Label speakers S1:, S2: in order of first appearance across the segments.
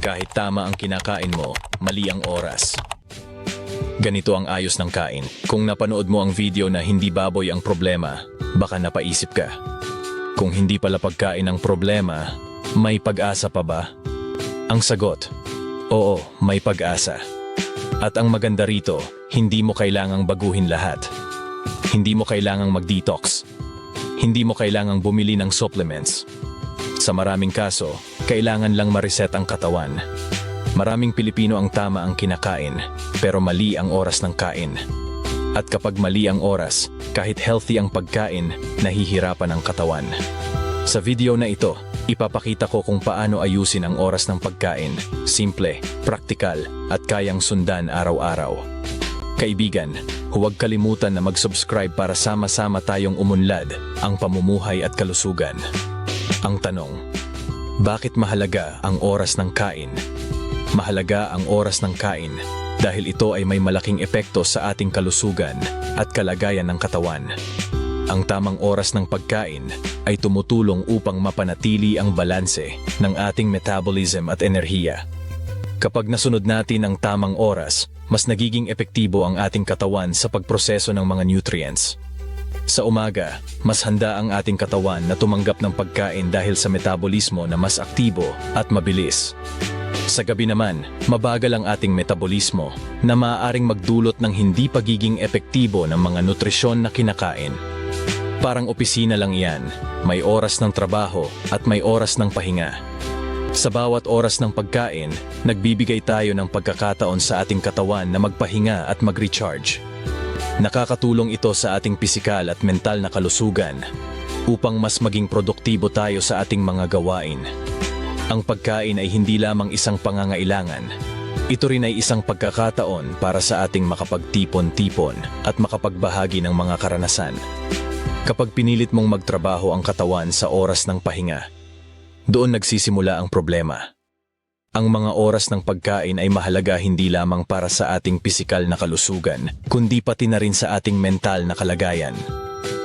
S1: Kahit tama ang kinakain mo, mali ang oras. Ganito ang ayos ng kain. Kung napanood mo ang video na hindi baboy ang problema, baka napaisip ka. Kung hindi pala pagkain ang problema, may pag-asa pa ba? Ang sagot, oo, may pag-asa. At ang maganda rito, hindi mo kailangang baguhin lahat. Hindi mo kailangang mag-detox. Hindi mo kailangang bumili ng supplements. Sa maraming kaso, kailangan lang ma-reset ang katawan. Maraming Pilipino ang tama ang kinakain, pero mali ang oras ng kain. At kapag mali ang oras, kahit healthy ang pagkain, nahihirapan ang katawan. Sa video na ito, ipapakita ko kung paano ayusin ang oras ng pagkain. Simple, praktikal, at kayang sundan araw-araw. Kaibigan, huwag kalimutan na mag-subscribe para sama-sama tayong umunlad ang pamumuhay at kalusugan. Ang tanong, bakit mahalaga ang oras ng kain? Mahalaga ang oras ng kain dahil ito ay may malaking epekto sa ating kalusugan at kalagayan ng katawan. Ang tamang oras ng pagkain ay tumutulong upang mapanatili ang balanse ng ating metabolism at enerhiya. Kapag nasunod natin ang tamang oras, mas nagiging epektibo ang ating katawan sa pagproseso ng mga nutrients. Sa umaga, mas handa ang ating katawan na tumanggap ng pagkain dahil sa metabolismo na mas aktibo at mabilis. Sa gabi naman, mabagal ang ating metabolismo na maaaring magdulot ng hindi pagiging epektibo ng mga nutrisyon na kinakain. Parang opisina lang iyan, may oras ng trabaho at may oras ng pahinga. Sa bawat oras ng pagkain, nagbibigay tayo ng pagkakataon sa ating katawan na magpahinga at mag-recharge. Nakakatulong ito sa ating pisikal at mental na kalusugan upang mas maging produktibo tayo sa ating mga gawain. Ang pagkain ay hindi lamang isang pangangailangan. Ito rin ay isang pagkakataon para sa ating makapagtipon-tipon at makapagbahagi ng mga karanasan. Kapag pinilit mong magtrabaho ang katawan sa oras ng pahinga, doon nagsisimula ang problema. Ang mga oras ng pagkain ay mahalaga hindi lamang para sa ating pisikal na kalusugan, kundi pati na rin sa ating mental na kalagayan.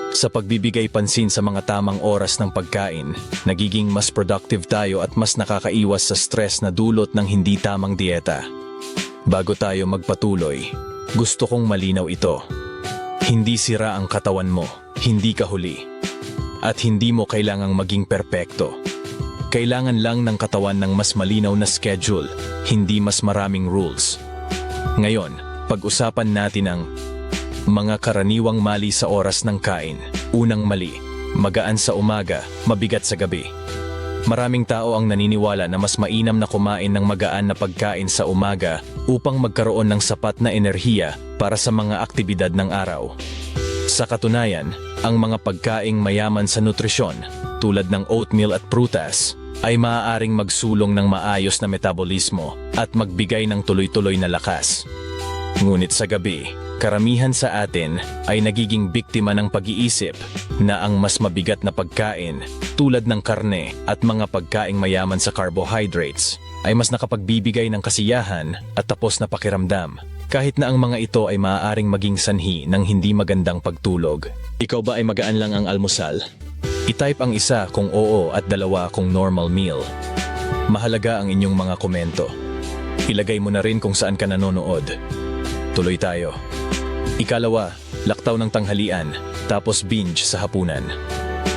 S1: Sa pagbibigay pansin sa mga tamang oras ng pagkain, nagiging mas productive tayo at mas nakakaiwas sa stress na dulot ng hindi tamang dieta. Bago tayo magpatuloy, gusto kong malinaw ito. Hindi sira ang katawan mo, hindi ka huli. At hindi mo kailangang maging perpekto. Kailangan lang ng katawan ng mas malinaw na schedule, hindi mas maraming rules. Ngayon, pag-usapan natin ang mga karaniwang mali sa oras ng kain. Unang mali, magaan sa umaga, mabigat sa gabi. Maraming tao ang naniniwala na mas mainam na kumain ng magaan na pagkain sa umaga upang magkaroon ng sapat na enerhiya para sa mga aktibidad ng araw. Sa katunayan, ang mga pagkaing mayaman sa nutrisyon, tulad ng oatmeal at prutas, ay maaaring magsulong ng maayos na metabolismo at magbigay ng tuloy-tuloy na lakas. Ngunit sa gabi, karamihan sa atin ay nagiging biktima ng pag-iisip na ang mas mabigat na pagkain tulad ng karne at mga pagkaing mayaman sa carbohydrates ay mas nakapagbibigay ng kasiyahan at tapos na pakiramdam, kahit na ang mga ito ay maaaring maging sanhi ng hindi magandang pagtulog. Ikaw ba ay magaan lang ang almusal? I-type ang isa kung oo at dalawa kung normal meal. Mahalaga ang inyong mga komento. Ilagay mo na rin kung saan ka nanonood. Tuloy tayo. Ikalawa, laktaw ng tanghalian, tapos binge sa hapunan.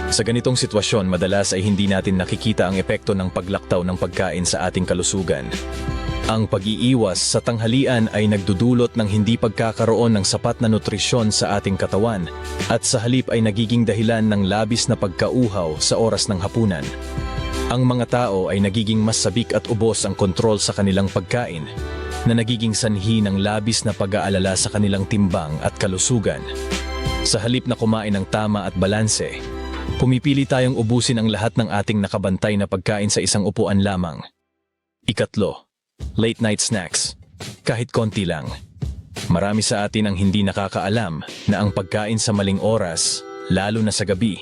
S1: Sa ganitong sitwasyon, madalas ay hindi natin nakikita ang epekto ng paglaktaw ng pagkain sa ating kalusugan. Ang pag-iiwas sa tanghalian ay nagdudulot ng hindi pagkakaroon ng sapat na nutrisyon sa ating katawan at sa halip ay nagiging dahilan ng labis na pagkauhaw sa oras ng hapunan. Ang mga tao ay nagiging mas sabik at ubos ang kontrol sa kanilang pagkain, na nagiging sanhi ng labis na pag-aalala sa kanilang timbang at kalusugan. Sa halip na kumain ng tama at balanse, pumipili tayong ubusin ang lahat ng ating nakabantay na pagkain sa isang upuan lamang. Ikatlo, late night snacks. Kahit konti lang. Marami sa atin ang hindi nakakaalam na ang pagkain sa maling oras, lalo na sa gabi,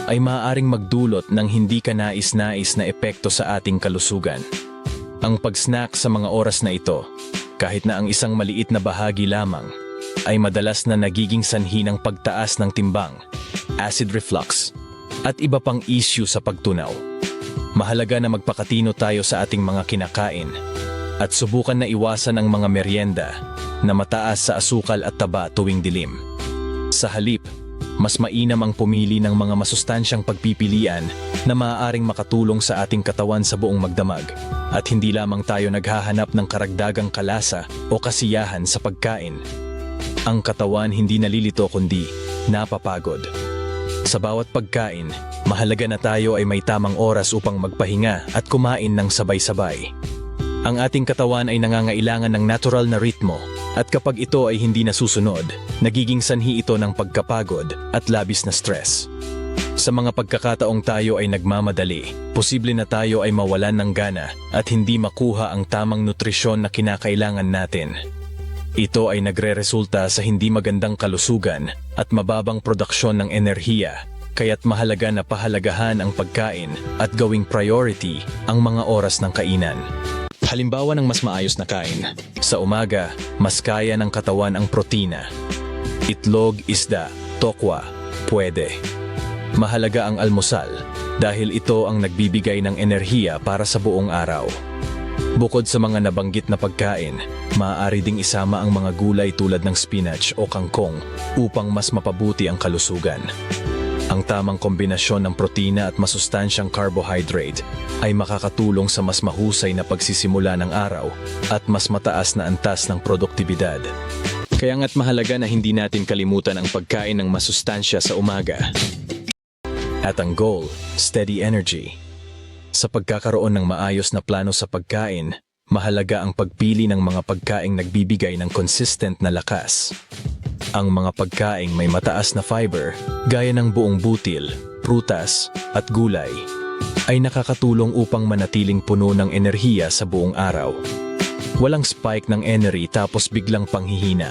S1: ay maaaring magdulot ng hindi kanais-nais na epekto sa ating kalusugan. Ang pag-snack sa mga oras na ito, kahit na ang isang maliit na bahagi lamang, ay madalas na nagiging sanhi ng pagtaas ng timbang, acid reflux, at iba pang issue sa pagtunaw. mahalaga na magpakatino tayo sa ating mga kinakain at subukan na iwasan ang mga merienda na mataas sa asukal at taba tuwing dilim. Sa halip, mas mainam ang pumili ng mga masustansyang pagpipilian na maaaring makatulong sa ating katawan sa buong magdamag at hindi lamang tayo naghahanap ng karagdagang kalasa o kasiyahan sa pagkain. Ang katawan hindi nalilito kundi napapagod. Sa bawat pagkain, mahalaga na tayo ay may tamang oras upang magpahinga at kumain ng sabay-sabay. Ang ating katawan ay nangangailangan ng natural na ritmo at kapag ito ay hindi nasusunod, nagiging sanhi ito ng pagkapagod at labis na stress. Sa mga pagkakataong tayo ay nagmamadali, posible na tayo ay mawalan ng gana at hindi makuha ang tamang nutrisyon na kinakailangan natin. Ito ay nagreresulta sa hindi magandang kalusugan at mababang produksyon ng enerhiya, kaya't mahalaga na pahalagahan ang pagkain at gawing priority ang mga oras ng kainan. Halimbawa ng mas maayos na kain. Sa umaga, mas kaya ng katawan ang protina. Itlog, isda, tokwa, pwede. Mahalaga ang almusal dahil ito ang nagbibigay ng enerhiya para sa buong araw. Bukod sa mga nabanggit na pagkain, maaari ding isama ang mga gulay tulad ng spinach o kangkong upang mas mapabuti ang kalusugan. Ang tamang kombinasyon ng protina at masustansyang carbohydrate ay makakatulong sa mas mahusay na pagsisimula ng araw at mas mataas na antas ng produktibidad. Kaya nga't mahalaga na hindi natin kalimutan ang pagkain ng masustansya sa umaga. At ang goal, steady energy. Sa pagkakaroon ng maayos na plano sa pagkain, mahalaga ang pagpili ng mga pagkaing nagbibigay ng consistent na lakas. Ang mga pagkaing may mataas na fiber, gaya ng buong butil, prutas, at gulay, ay nakakatulong upang manatiling puno ng enerhiya sa buong araw. Walang spike ng energy tapos biglang panghihina.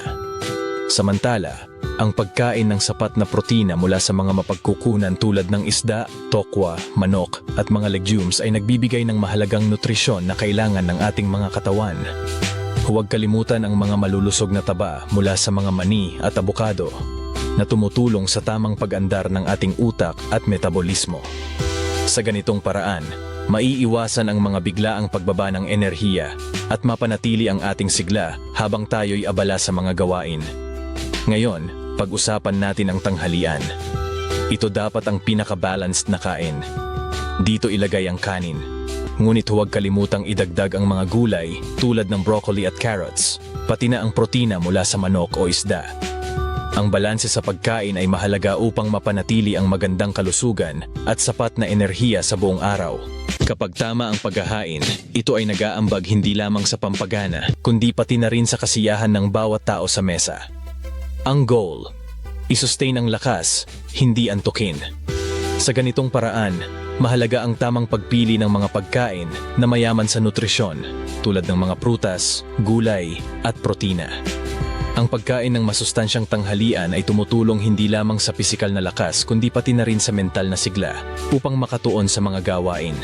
S1: Samantala, ang pagkain ng sapat na protina mula sa mga mapagkukunan tulad ng isda, tokwa, manok, at mga legumes ay nagbibigay ng mahalagang nutrisyon na kailangan ng ating mga katawan. Huwag kalimutan ang mga malulusog na taba mula sa mga mani at abokado na tumutulong sa tamang pag-andar ng ating utak at metabolismo. Sa ganitong paraan, maiiwasan ang mga biglaang pagbaba ng enerhiya at mapanatili ang ating sigla habang tayo'y abala sa mga gawain. Ngayon, pag-usapan natin ang tanghalian. Ito dapat ang pinaka-balanced na kain. Dito ilagay ang kanin. Ngunit huwag kalimutang idagdag ang mga gulay tulad ng broccoli at carrots, pati na ang protina mula sa manok o isda. Ang balanse sa pagkain ay mahalaga upang mapanatili ang magandang kalusugan at sapat na enerhiya sa buong araw. Kapag tama ang paghahain, ito ay nag-aambag hindi lamang sa pampagana, kundi pati na rin sa kasiyahan ng bawat tao sa mesa. Ang goal, i-sustain ang lakas, hindi antukin. Sa ganitong paraan, mahalaga ang tamang pagpili ng mga pagkain na mayaman sa nutrisyon tulad ng mga prutas, gulay at protina. Ang pagkain ng masustansyang tanghalian ay tumutulong hindi lamang sa pisikal na lakas kundi pati na rin sa mental na sigla upang makatuon sa mga gawain.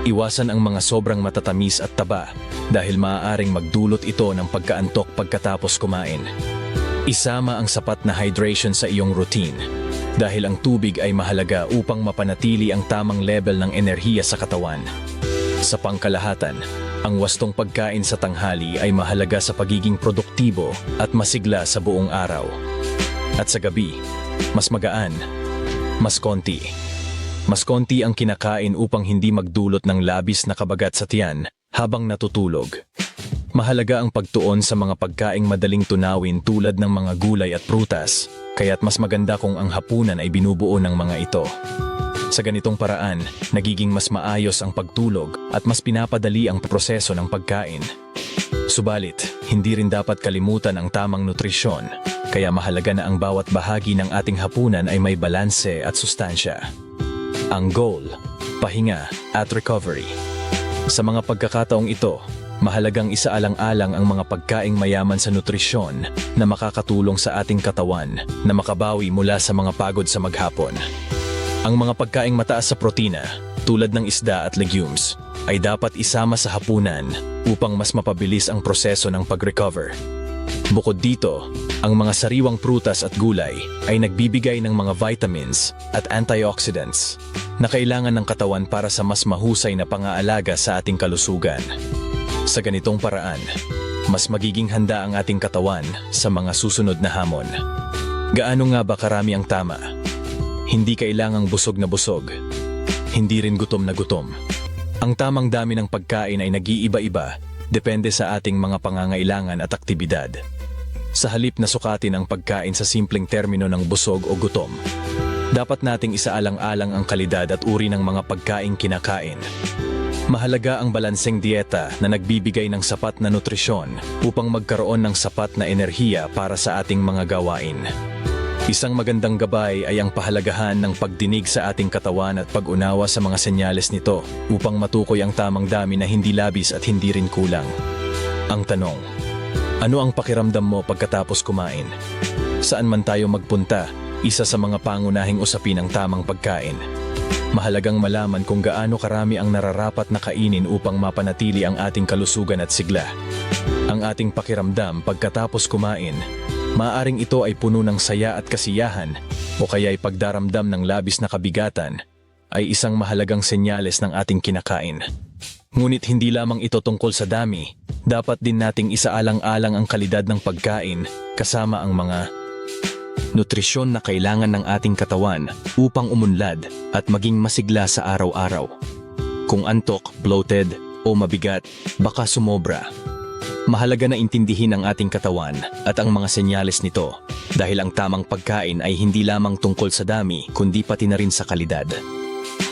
S1: Iwasan ang mga sobrang matatamis at taba dahil maaaring magdulot ito ng pagkaantok pagkatapos kumain. Isama ang sapat na hydration sa iyong routine dahil ang tubig ay mahalaga upang mapanatili ang tamang level ng enerhiya sa katawan. Sa pangkalahatan, ang wastong pagkain sa tanghali ay mahalaga sa pagiging produktibo at masigla sa buong araw. At sa gabi, mas magaan, mas konti. Mas konti ang kinakain upang hindi magdulot ng labis na kabagat sa tiyan habang natutulog. Mahalaga ang pagtuon sa mga pagkaing madaling tunawin tulad ng mga gulay at prutas, kaya't mas maganda kung ang hapunan ay binubuo ng mga ito. Sa ganitong paraan, nagiging mas maayos ang pagtulog at mas pinapadali ang proseso ng pagkain. Subalit, hindi rin dapat kalimutan ang tamang nutrisyon, kaya mahalaga na ang bawat bahagi ng ating hapunan ay may balanse at sustansya. Ang goal, pahinga at recovery. Sa mga pagkakataong ito, mahalagang isaalang-alang ang mga pagkaing mayaman sa nutrisyon na makakatulong sa ating katawan na makabawi mula sa mga pagod sa maghapon. Ang mga pagkaing mataas sa protina, tulad ng isda at legumes, ay dapat isama sa hapunan upang mas mapabilis ang proseso ng pag-recover. Bukod dito, ang mga sariwang prutas at gulay ay nagbibigay ng mga vitamins at antioxidants na kailangan ng katawan para sa mas mahusay na pang-aalaga sa ating kalusugan. Sa ganitong paraan, mas magiging handa ang ating katawan sa mga susunod na hamon. Gaano nga ba karami ang tama? Hindi kailangang busog na busog. Hindi rin gutom na gutom. Ang tamang dami ng pagkain ay nag-iiba-iba, depende sa ating mga pangangailangan at aktibidad. Sa halip na sukatin ang pagkain sa simpleng termino ng busog o gutom, dapat nating isaalang-alang ang kalidad at uri ng mga pagkaing kinakain. Mahalaga ang balanseng dieta na nagbibigay ng sapat na nutrisyon upang magkaroon ng sapat na enerhiya para sa ating mga gawain. Isang magandang gabay ay ang pahalagahan ng pagdinig sa ating katawan at pag-unawa sa mga senyales nito upang matukoy ang tamang dami na hindi labis at hindi rin kulang. Ang tanong, ano ang pakiramdam mo pagkatapos kumain? Saan man tayo magpunta, isa sa mga pangunahing usapin ang tamang pagkain. Mahalagang malaman kung gaano karami ang nararapat na kainin upang mapanatili ang ating kalusugan at sigla. Ang ating pakiramdam pagkatapos kumain, maaring ito ay puno ng saya at kasiyahan o kaya'y pagdaramdam ng labis na kabigatan, ay isang mahalagang senyales ng ating kinakain. Ngunit hindi lamang ito tungkol sa dami, dapat din nating isaalang-alang ang kalidad ng pagkain kasama ang mga nutrisyon na kailangan ng ating katawan upang umunlad at maging masigla sa araw-araw. Kung antok, bloated o mabigat, baka sumobra. Mahalaga na intindihin ang ating katawan at ang mga senyales nito dahil ang tamang pagkain ay hindi lamang tungkol sa dami kundi pati na rin sa kalidad.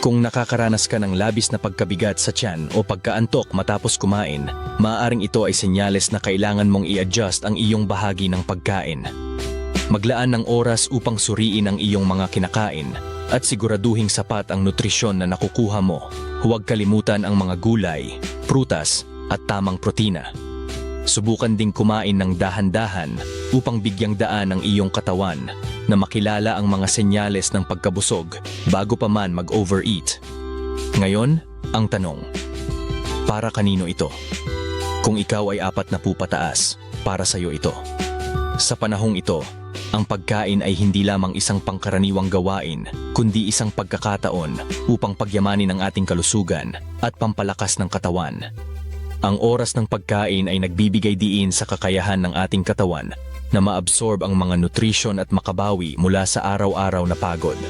S1: Kung nakakaranas ka ng labis na pagkabigat sa tiyan o pagkaantok matapos kumain, maaaring ito ay senyales na kailangan mong i-adjust ang iyong bahagi ng pagkain. Maglaan ng oras upang suriin ang iyong mga kinakain at siguraduhing sapat ang nutrisyon na nakukuha mo. Huwag kalimutan ang mga gulay, prutas at tamang protina. Subukan ding kumain ng dahan-dahan upang bigyang daan ang iyong katawan na makilala ang mga senyales ng pagkabusog bago pa man mag-overeat. Ngayon, ang tanong, para kanino ito? Kung ikaw ay 40 pataas, para sa'yo ito. Sa panahong ito, ang pagkain ay hindi lamang isang pangkaraniwang gawain, kundi isang pagkakataon upang pagyamanin ang ating kalusugan at pampalakas ng katawan. Ang oras ng pagkain ay nagbibigay diin sa kakayahan ng ating katawan na maabsorb ang mga nutrisyon at makabawi mula sa araw-araw na pagod.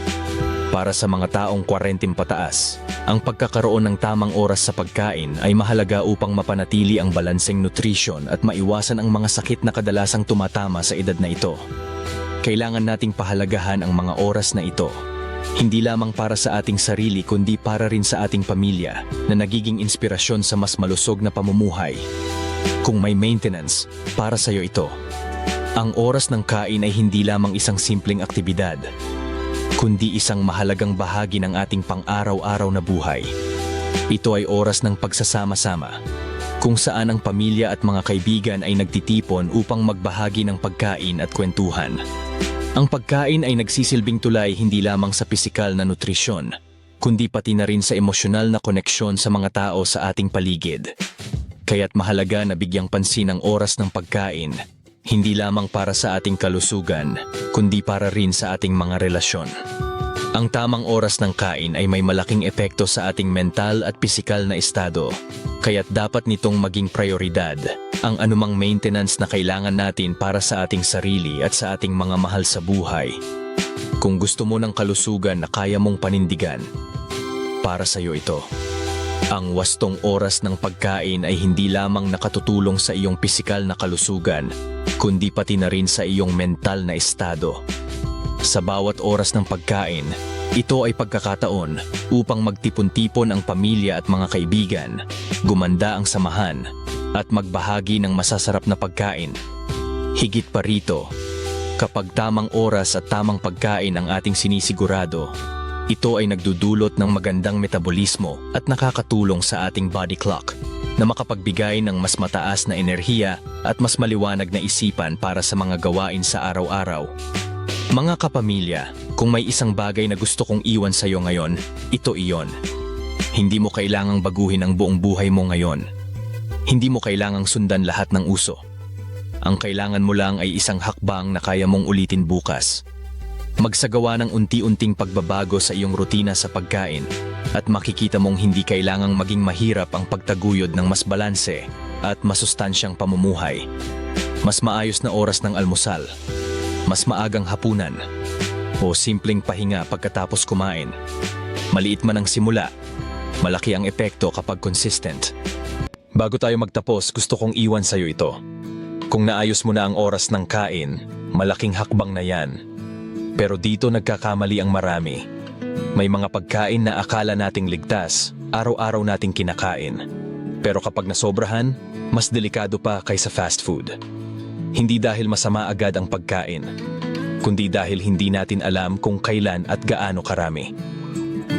S1: Para sa mga taong 40 pataas, ang pagkakaroon ng tamang oras sa pagkain ay mahalaga upang mapanatili ang balanseng nutrisyon at maiwasan ang mga sakit na kadalasang tumatama sa edad na ito. Kailangan nating pahalagahan ang mga oras na ito, hindi lamang para sa ating sarili kundi para rin sa ating pamilya na nagiging inspirasyon sa mas malusog na pamumuhay. Kung may maintenance, para sa iyo ito. Ang oras ng kain ay hindi lamang isang simpleng aktibidad, kundi isang mahalagang bahagi ng ating pang-araw-araw na buhay. Ito ay oras ng pagsasama-sama, kung saan ang pamilya at mga kaibigan ay nagtitipon upang magbahagi ng pagkain at kwentuhan. Ang pagkain ay nagsisilbing tulay hindi lamang sa pisikal na nutrisyon, kundi pati na rin sa emosyonal na koneksyon sa mga tao sa ating paligid. Kaya't mahalaga na bigyang pansin ang oras ng pagkain, hindi lamang para sa ating kalusugan, kundi para rin sa ating mga relasyon. Ang tamang oras ng kain ay may malaking epekto sa ating mental at pisikal na estado, kaya't dapat nitong maging prioridad ang anumang maintenance na kailangan natin para sa ating sarili at sa ating mga mahal sa buhay. Kung gusto mo ng kalusugan na kaya mong panindigan, para sa iyo ito. Ang wastong oras ng pagkain ay hindi lamang nakatutulong sa iyong pisikal na kalusugan, kundi pati na rin sa iyong mental na estado. Sa bawat oras ng pagkain, ito ay pagkakataon upang magtipon-tipon ang pamilya at mga kaibigan, gumanda ang samahan, at magbahagi ng masasarap na pagkain. Higit pa rito, kapag tamang oras at tamang pagkain ang ating sinisigurado, ito ay nagdudulot ng magandang metabolismo at nakakatulong sa ating body clock na makapagbigay ng mas mataas na enerhiya at mas maliwanag na isipan para sa mga gawain sa araw-araw. Mga kapamilya, kung may isang bagay na gusto kong iwan sa iyo ngayon, ito iyon. Hindi mo kailangang baguhin ang buong buhay mo ngayon. Hindi mo kailangang sundan lahat ng uso. Ang kailangan mo lang ay isang hakbang na kaya mong ulitin bukas. Magsagawa ng unti-unting pagbabago sa iyong rutina sa pagkain at makikita mong hindi kailangang maging mahirap ang pagtaguyod ng mas balanse at masustansyang pamumuhay. Mas maayos na oras ng almusal, mas maagang hapunan, o simpleng pahinga pagkatapos kumain. Maliit man ang simula, malaki ang epekto kapag consistent. Bago tayo magtapos, gusto kong iwan sa'yo ito. Kung naayos mo na ang oras ng kain, malaking hakbang na yan. Pero dito nagkakamali ang marami. May mga pagkain na akala nating ligtas, araw-araw nating kinakain. Pero kapag nasobrahan, mas delikado pa kaysa fast food. Hindi dahil masama agad ang pagkain, kundi dahil hindi natin alam kung kailan at gaano karami.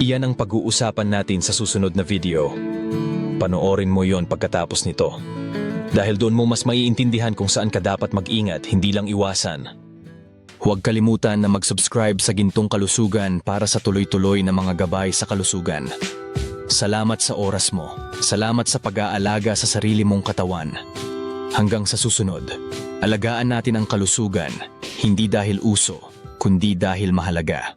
S1: Iyan ang pag-uusapan natin sa susunod na video. Panoorin mo yon pagkatapos nito. Dahil doon mo mas maiintindihan kung saan ka dapat mag-ingat, hindi lang iwasan. Huwag kalimutan na mag-subscribe sa Gintong Kalusugan para sa tuloy-tuloy na mga gabay sa kalusugan. Salamat sa oras mo. Salamat sa pag-aalaga sa sarili mong katawan. Hanggang sa susunod, alagaan natin ang kalusugan, hindi dahil uso, kundi dahil mahalaga.